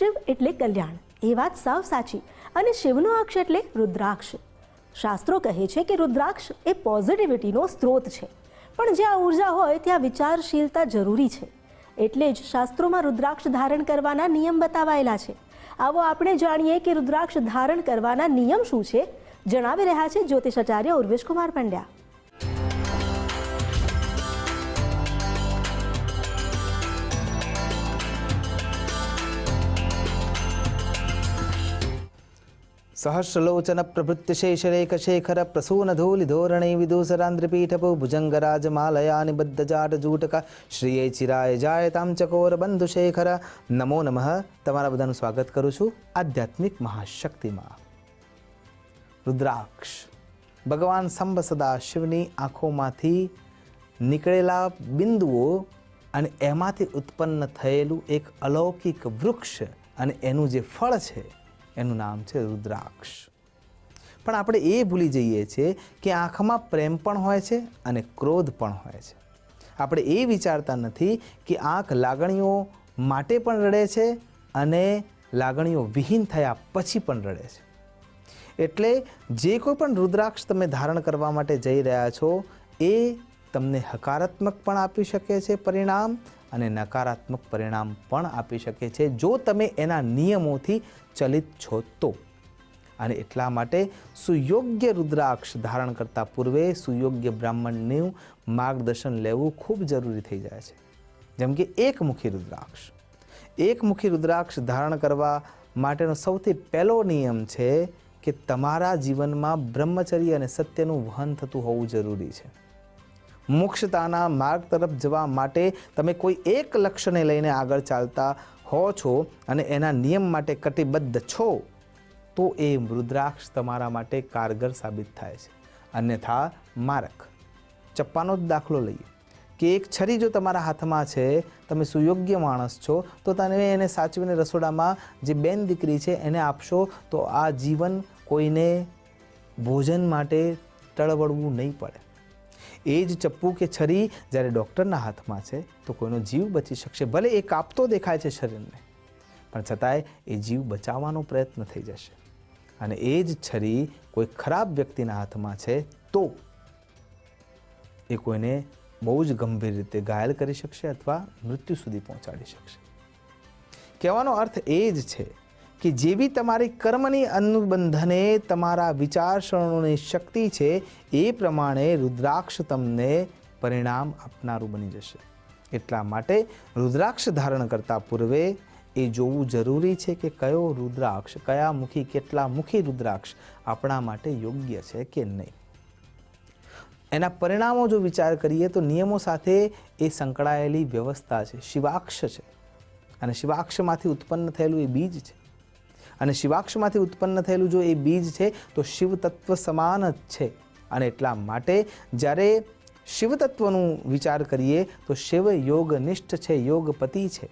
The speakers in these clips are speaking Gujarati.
શિવ એટલે કલ્યાણ, એ વાત સાવ સાચી. અને શિવનો અક્ષ એટલે રુદ્રાક્ષ. શાસ્ત્રો કહે છે કે રુદ્રાક્ષ એ પોઝિટિવિટીનો સ્ત્રોત છે, પણ જ્યાં ઉર્જા હોય ત્યાં વિચારશીલતા જરૂરી છે. એટલે જ શાસ્ત્રોમાં રુદ્રાક્ષ ધારણ કરવાના નિયમ બતાવાયેલા છે. આવો આપણે જાણીએ કે રુદ્રાક્ષ ધારણ કરવાના નિયમ શું છે. જણાવી રહ્યા છે જ્યોતિષાચાર્ય ઉર્વેશ કુમાર પંડ્યા. સહસ્રલોચન પ્રભૃત્ય શેષરેખ શેખર પ્રસૂન ધૂલિ ધોરણે વિદુસરાંદ્રપીઠપો ભુજંગરાજમાલયા નિબદ્ધ જાટ જૂટક શ્રીએ ચિરાય જાયતામ ચકોર બંધુ શેખર. નમો નમઃ. તમારા બધાનું સ્વાગત કરું છું આધ્યાત્મિક મહાશક્તિમાં. રુદ્રાક્ષ ભગવાન સંબ સદા શિવની આંખોમાંથી નીકળેલા બિંદુઓ અને એમાંથી ઉત્પન્ન થયેલું એક અલૌકિક વૃક્ષ અને એનું જે ફળ છે એનું નામ છે રુદ્રાક્ષ. પણ આપણે એ ભૂલી જઈએ છીએ કે આંખમાં પ્રેમ પણ હોય છે અને ક્રોધ પણ હોય છે. આપણે એ વિચારતા નથી કે આંખ લાગણીઓ માટે પણ રડે છે અને લાગણીઓ વિહીન થયા પછી પણ રડે છે. એટલે જે કોઈ પણ રુદ્રાક્ષ તમે ધારણ કરવા માટે જઈ રહ્યા છો એ તમને હકારાત્મક પણ આપી શકે છે પરિણામ અને નકારાત્મક પરિણામ પણ આપી શકે છે જો તમે એના નિયમોથી ચલિત છો તો. અને એટલા માટે સુયોગ્ય રુદ્રાક્ષ ધારણ કરતા પૂર્વે સુયોગ્ય બ્રાહ્મણનું માર્ગદર્શન લેવું ખૂબ જરૂરી થઈ જાય છે. જેમ કે એકમુખી રુદ્રાક્ષ. એકમુખી રુદ્રાક્ષ ધારણ કરવા માટેનો સૌથી પહેલો નિયમ છે કે તમારા જીવનમાં બ્રહ્મચર્ય અને સત્યનું વહન થતું હોવું જરૂરી છે. મોક્ષતાના માર્ગ તરફ જવા માટે તમે કોઈ એક લક્ષ્યને લઈને આગળ ચાલતા હો છો અને એના નિયમ માટે કટિબદ્ધ છો તો એ રુદ્રાક્ષ તમારા માટે કારગર સાબિત થાય છે. અન્યથા મારક. ચપ્પાનો જ દાખલો લઈએ કે એક છરી જો તમારા હાથમાં છે, તમે સુયોગ્ય માણસ છો તો તમે એને સાચવીને રસોડામાં જે બેન દીકરી છે એને આપશો તો આ જીવન કોઈને ભોજન માટે તળવળવું નહીં પડે. એ જ ચપ્પુ કે છરી જ્યારે ડૉક્ટરના હાથમાં છે તો કોઈનો જીવ બચી શકશે. ભલે એ કાપતો દેખાય છે શરીરને, પણ છતાંય એ જીવ બચાવવાનો પ્રયત્ન થઈ જશે. અને એ જ છરી કોઈ ખરાબ વ્યક્તિના હાથમાં છે તો એ કોઈને બહુ જ ગંભીર રીતે ઘાયલ કરી શકશે અથવા મૃત્યુ સુધી પહોંચાડી શકશે. કહેવાનો અર્થ એ જ છે કે જેવી તમારી કર્મની અનુબંધને તમારા વિચારસરણોની શક્તિ છે એ પ્રમાણે રુદ્રાક્ષ તમને પરિણામ આપનારું બની જશે. એટલા માટે રુદ્રાક્ષ ધારણ કરતા પૂર્વે એ જોવું જરૂરી છે કે કયો રુદ્રાક્ષ, કયા મુખી, કેટલા મુખી રુદ્રાક્ષ આપણા માટે યોગ્ય છે કે નહીં. એના પરિણામો જો વિચાર કરીએ તો નિયમો સાથે એ સંકળાયેલી વ્યવસ્થા છે. શિવાક્ષ છે અને શિવાક્ષમાંથી ઉત્પન્ન થયેલું એ બીજ છે. અને શિવાક્ષમાંથી ઉત્પન્ન થયેલું જો એ બીજ છે તો શિવ તત્વ સમાન જ છે. અને એટલા માટે જ્યારે શિવ તત્વનું વિચાર કરીએ તો શિવ યોગનિષ્ઠ છે, યોગપતિ છે.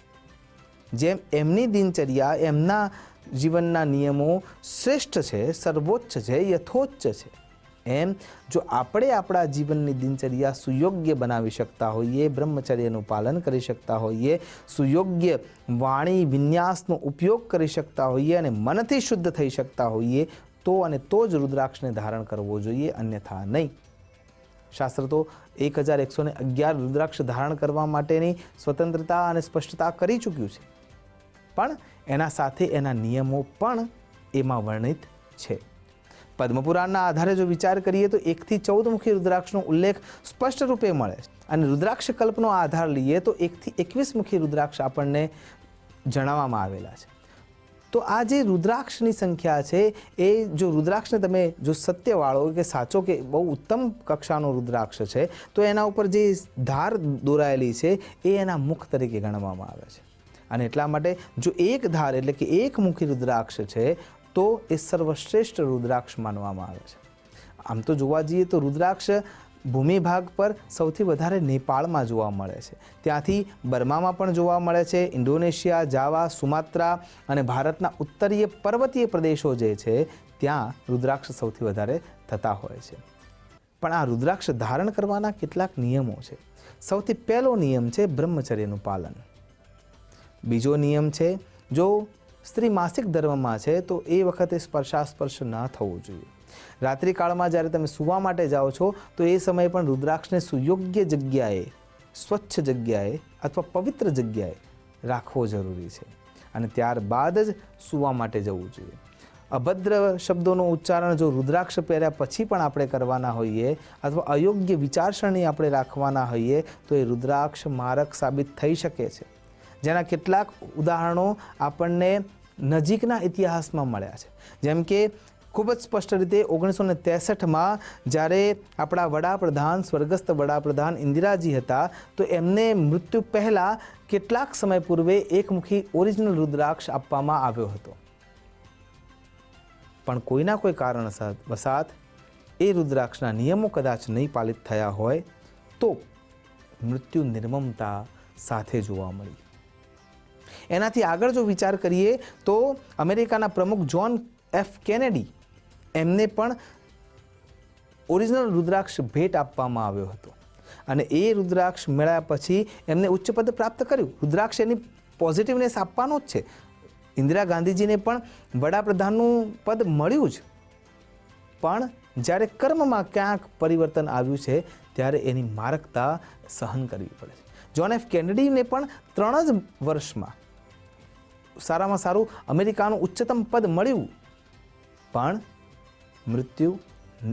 જેમ એમની દિનચર્યા, એમના જીવનના નિયમો શ્રેષ્ઠ છે, સર્વોચ્ચ છે, યથોચ્ચ છે, એમ જો આપણે આપણા જીવનની દિનચર્યા સુયોગ્ય બનાવી શકતા હોઈએ, બ્રહ્મચર્યનું પાલન કરી શકતા હોઈએ, સુયોગ્ય વાણી વિન્યાસનો ઉપયોગ કરી શકતા હોઈએ અને મનથી શુદ્ધ થઈ શકતા હોઈએ તો જ રુદ્રાક્ષને ધારણ કરવો જોઈએ, અન્યથા નહીં. શાસ્ત્ર તો 1111 રુદ્રાક્ષ ધારણ કરવા માટેની સ્વતંત્રતા અને સ્પષ્ટતા કરી ચૂક્યું છે, પણ એના સાથે એના નિયમો પણ એમાં વર્ણિત છે. પદ્મપુરાણના આધારે જો વિચાર કરીએ તો 1 થી 14 મુખી રુદ્રાક્ષનો ઉલ્લેખ સ્પષ્ટ રૂપે મળે છે. અને રુદ્રાક્ષ કલ્પનો આધાર લઈએ તો 1 થી 21 મુખી રુદ્રાક્ષ આપણને જણાવવામાં આવેલા છે. તો આ જે રુદ્રાક્ષની સંખ્યા છે એ જો રુદ્રાક્ષને તમે જો સત્યવાળો કે સાચો કે બહુ ઉત્તમ કક્ષાનો રુદ્રાક્ષ છે તો એના ઉપર જે ધાર દોરાયેલી છે એ એના મુખ તરીકે ગણવામાં આવે છે. અને એટલા માટે જો એક ધાર એટલે કે એક મુખી રુદ્રાક્ષ છે તો એ સર્વશ્રેષ્ઠ રુદ્રાક્ષ માનવામાં આવે છે. આમ તો જોવા જઈએ તો રુદ્રાક્ષ ભૂમિ ભાગ પર સૌથી વધારે નેપાળમાં જોવા મળે છે. ત્યાંથી બર્મામાં પણ જોવા મળે છે. ઇન્ડોનેશિયા, જાવા, સુમાત્રા અને ભારતના ઉત્તરીય પર્વતીય પ્રદેશો જે છે ત્યાં રુદ્રાક્ષ સૌથી વધારે થતા હોય છે. પણ આ રુદ્રાક્ષ ધારણ કરવાના કેટલાક નિયમો છે. સૌથી પહેલો નિયમ છે બ્રહ્મચર્યનું પાલન. બીજો નિયમ છે જો સ્ત્રી માસિક ધર્મમાં છે તો એ વખતે સ્પર્શાસ્પર્શ ન થવું જોઈએ. રાત્રિકાળમાં જ્યારે તમે સૂવા માટે જાઓ છો તો એ સમયે પણ રુદ્રાક્ષને સુયોગ્ય જગ્યાએ, સ્વચ્છ જગ્યાએ અથવા પવિત્ર જગ્યાએ રાખવો જરૂરી છે અને ત્યારબાદ જ સૂવા માટે જવું જોઈએ. અભદ્ર શબ્દોનું ઉચ્ચારણ જો રુદ્રાક્ષ પહેર્યા પછી પણ આપણે કરવાના હોઈએ અથવા અયોગ્ય વિચારસરણી આપણે રાખવાના હોઈએ તો એ રુદ્રાક્ષ મારક સાબિત થઈ શકે છે, જેના કેટલાક ઉદાહરણો આપણને નજીકના ઇતિહાસમાં મળ્યા છે. જેમ કે ખૂબ જ સ્પષ્ટ રીતે 1963માં જ્યારે આપણા વડાપ્રધાન, સ્વર્ગસ્થ વડાપ્રધાન ઇન્દિરાજી હતા તો એમને મૃત્યુ પહેલાં કેટલાક સમય પૂર્વે એકમુખી ઓરિજિનલ રુદ્રાક્ષ આપવામાં આવ્યો હતો, પણ કોઈના કોઈ કારણસર વસાત એ રુદ્રાક્ષના નિયમો કદાચ નહીં પાલિત થયા હોય તો મૃત્યુ નિર્મમતા સાથે જોવા મળી. એનાથી આગળ જો વિચાર કરીએ તો અમેરિકાના પ્રમુખ જ્હોન એફ કેનેડી એમને પણ ઓરિજિનલ રુદ્રાક્ષ ભેટ આપવામાં આવ્યો હતો અને એ રુદ્રાક્ષ મળ્યા પછી એમને ઉચ્ચ પદ પ્રાપ્ત કર્યું. રુદ્રાક્ષ એની પોઝિટિવનેસ આપવાનો જ છે. ઇન્દિરા ગાંધીજીને પણ વડાપ્રધાનનું પદ મળ્યું જ, પણ જ્યારે કર્મમાં ક્યાંક પરિવર્તન આવ્યું છે ત્યારે એની મારકતા સહન કરવી પડે છે. જ્હોન એફ કેનેડીને પણ 3 જ વર્ષમાં સારામાં સારું અમેરિકાનું ઉચ્ચતમ પદ મળ્યું, પણ મૃત્યુ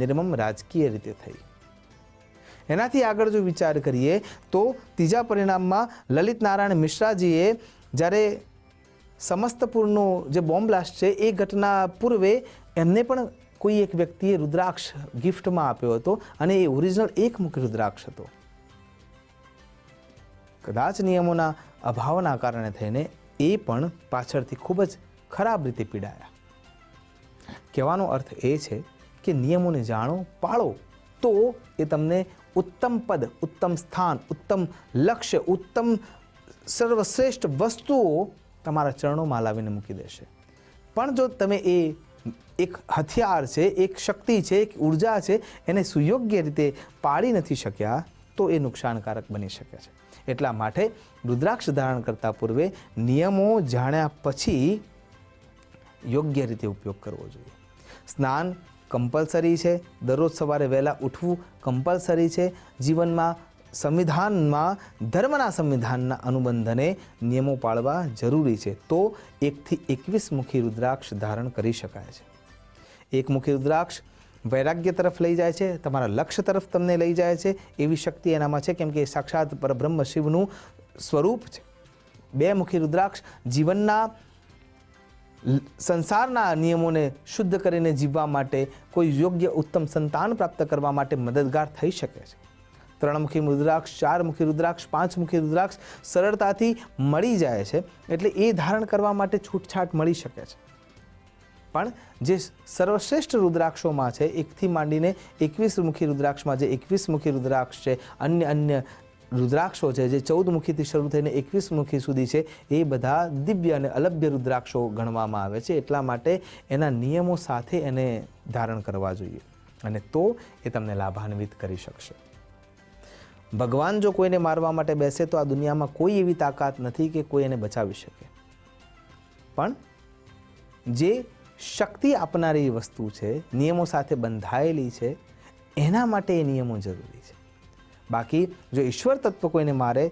નિર્મમ રાજકીય રીતે થઈ. એનાથી આગળ જો વિચાર કરીએ તો ત્રીજા પરિણામમાં લલિત નારાયણ મિશ્રાજીએ જ્યારે સમસ્તપુરનો જે બોમ્બ બ્લાસ્ટ છે એ ઘટના પૂર્વે એમને પણ કોઈ એક વ્યક્તિએ રુદ્રાક્ષ ગિફ્ટમાં આપ્યો હતો અને એ ઓરિજિનલ એકમુખી રુદ્રાક્ષ હતો. કદાચ નિયમોના અભાવના કારણે થઈને એ પણ પાછળથી ખૂબ જ ખરાબ રીતે પીડાયા. કહેવાનો અર્થ એ છે કે નિયમોને જાણો, પાળો તો એ તમને ઉત્તમ પદ, ઉત્તમ સ્થાન, ઉત્તમ લક્ષ્ય, ઉત્તમ સર્વશ્રેષ્ઠ વસ્તુઓ તમારા ચરણોમાં લાવીને મૂકી દેશે. પણ જો તમે એ એક હથિયાર છે, એક શક્તિ છે, એક ઉર્જા છે, એને સુયોગ્ય રીતે પાળી નથી શક્યા તો એ નુકસાનકારક બની શકે છે. એટલા માટે રુદ્રાક્ષ ધારણ કરતા પૂર્વે નિયમો જાણ્યા પછી યોગ્ય રીતે ઉપયોગ કરવો જોઈએ. સ્નાન કમ્પલસરી છે, દરરોજ સવારે વહેલા ઉઠવું કમ્પલસરી છે. જીવનમાં સંવિધાનમાં, ધર્મના સંવિધાનના અનુબંધને નિયમો પાળવા જરૂરી છે. તો 1 થી 21 મુખી રુદ્રાક્ષ ધારણ કરી શકાય છે. એકમુખી રુદ્રાક્ષ વૈરાગ્ય તરફ લઈ જાય છે, તમારા લક્ષ્ય તરફ તમને લઈ જાય છે, એવી શક્તિ એનામાં છે, કેમ કે સાક્ષાત પરબ્રહ્મ શિવનું સ્વરૂપ છે. 2 મુખી રુદ્રાક્ષ જીવનના સંસારના નિયમોને શુદ્ધ કરીને જીવવા માટે, કોઈ યોગ્ય ઉત્તમ સંતાન પ્રાપ્ત કરવા માટે મદદગાર થઈ શકે છે. 3 મુખી રુદ્રાક્ષ, 4 મુખી રુદ્રાક્ષ, 5 મુખી રુદ્રાક્ષ સરળતાથી મળી જાય છે, એટલે એ ધારણ કરવા માટે છૂટછાટ મળી શકે છે. પણ જે સર્વશ્રેષ્ઠ રુદ્રાક્ષોમાં છે, 1 થી માંડીને 21 મુખી રુદ્રાક્ષમાં જે 21 મુખી રુદ્રાક્ષ છે, અન્ય રુદ્રાક્ષો છે જે 14 મુખીથી શરૂ થઈને 21 મુખી સુધી છે, એ બધા દિવ્ય અને અલભ્ય રુદ્રાક્ષો ગણવામાં આવે છે. એટલા માટે એના નિયમો સાથે એને ધારણ કરવા જોઈએ અને તો એ તમને લાભાન્વિત કરી શકશે. ભગવાન જો કોઈને મારવા માટે બેસે તો આ દુનિયામાં કોઈ એવી તાકાત નથી કે કોઈ એને બચાવી શકે, પણ જે શક્તિ આપનારી વસ્તુ છે, નિયમો સાથે બંધાયેલી છે, એના માટે એ નિયમો જરૂરી છે. બાકી જો ઈશ્વર તત્વ કોઈને મારે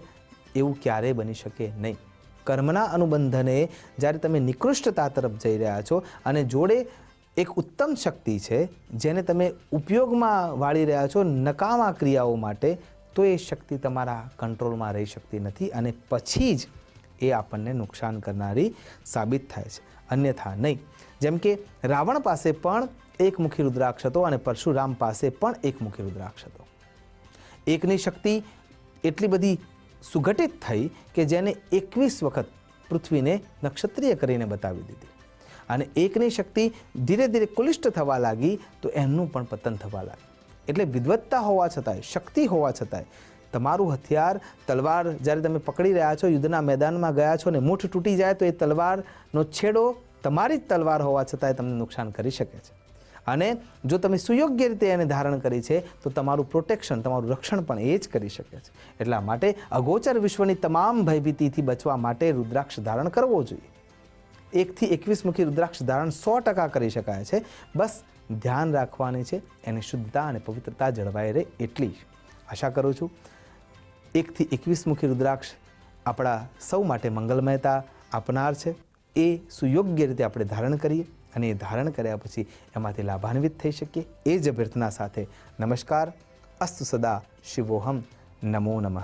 એવું ક્યારેય બની શકે નહીં. કર્મના અનુબંધને જ્યારે તમે નિકૃષ્ટતા તરફ જઈ રહ્યા છો અને જોડે એક ઉત્તમ શક્તિ છે જેને તમે ઉપયોગમાં વાળી રહ્યા છો નકામા ક્રિયાઓ માટે, તો એ શક્તિ તમારા કંટ્રોલમાં રહી શકતી નથી અને પછી જ એ આપણને નુકસાન કરનારી સાબિત થાય છે, અન્યથા નહીં. જેમ કે રાવણ પાસે પણ એકમુખી રુદ્રાક્ષ હતો અને પરશુરામ પાસે પણ એકમુખી રુદ્રાક્ષ હતો. એકની શક્તિ એટલી બધી સુઘટિત થઈ કે જેને 21 વખત પૃથ્વીને નક્ષત્રિય કરીને બતાવી દીધી અને એકની શક્તિ ધીરે ધીરે કુલિષ્ઠ થવા લાગી તો એમનું પણ પતન થવા લાગ્યું. એટલે વિદ્વત્તા હોવા છતાંય, શક્તિ હોવા છતાંય તમારું હથિયાર, તલવાર જ્યારે તમે પકડી રહ્યા છો, યુદ્ધના મેદાનમાં ગયા છો અને મૂઠ તૂટી જાય તો એ તલવારનો છેડો તમારી જ તલવાર હોવા છતાંય તમને નુકસાન કરી શકે છે. અને જો તમે સુયોગ્ય રીતે એને ધારણ કરી છે તો તમારું પ્રોટેક્શન, તમારું રક્ષણ પણ એ જ કરી શકે છે. એટલા માટે અગોચર વિશ્વની તમામ ભયભીતિથી બચવા માટે રુદ્રાક્ષ ધારણ કરવો જોઈએ. 1 થી 21 મુખી રુદ્રાક્ષ ધારણ 100% કરી શકાય છે. બસ ધ્યાન રાખવાની છે, એની શુદ્ધતા અને પવિત્રતા જળવાઈ રહે એટલી જ. આશા કરું છું 1 થી 21 મુખી રુદ્રાક્ષ આપણા સૌ માટે મંગલમયતા આપનાર છે. એ સુયોગ્ય રીતે આપણે ધારણ કરીએ અને એ ધારણ કર્યા પછી એમાંથી લાભાન્વિત થઈ શકીએ, એ જ અભ્યર્થના સાથે નમસ્કાર. અસ્તુ સદા શિવોહમ. નમો નમઃ.